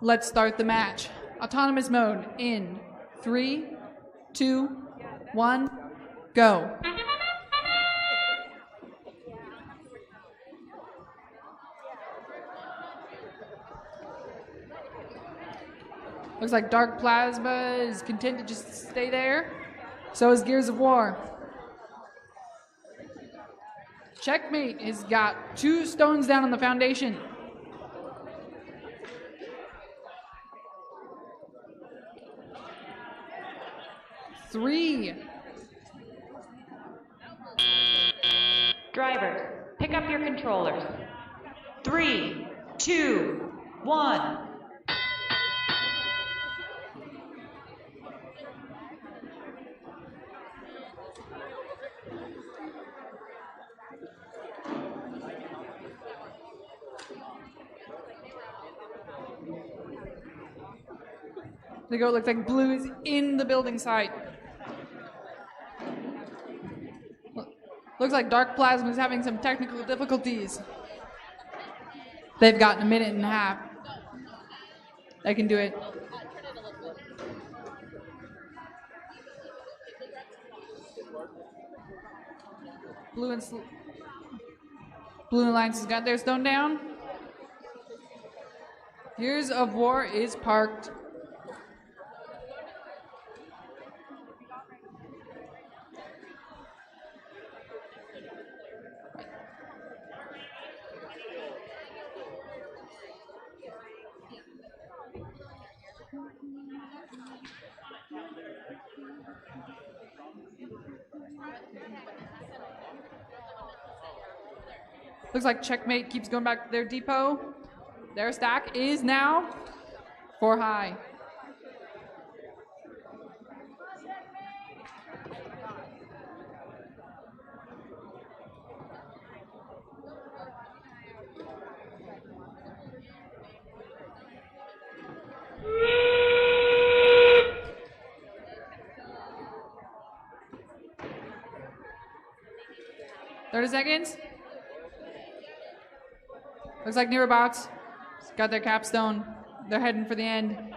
Let's start the match. Autonomous mode in 3, 2, 1, go. Looks like Dark Plasma is content to just stay there. So is Gears of War. Checkmate has got 2 stones down on the foundation. Three. Drivers, pick up your controllers. 3, 2, 1. They go, looks like blue is in the building site. Looks like Dark Plasma is having some technical difficulties. They've got a minute and a half. They can do it. Blue Alliance has got their stone down. Gears of War is parked. Looks like Checkmate keeps going back to their depot. Their stack is now 4 high. "30 seconds. Looks like NIRObots got their capstone. They're heading for the end.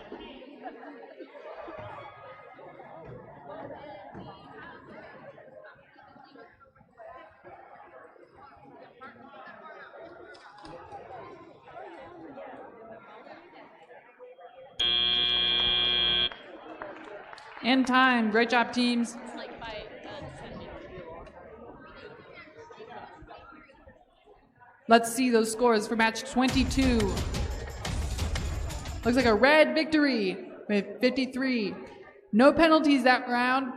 End time. Great job, teams. Let's see those scores for match 22. Looks like a red victory with 53. No penalties that round.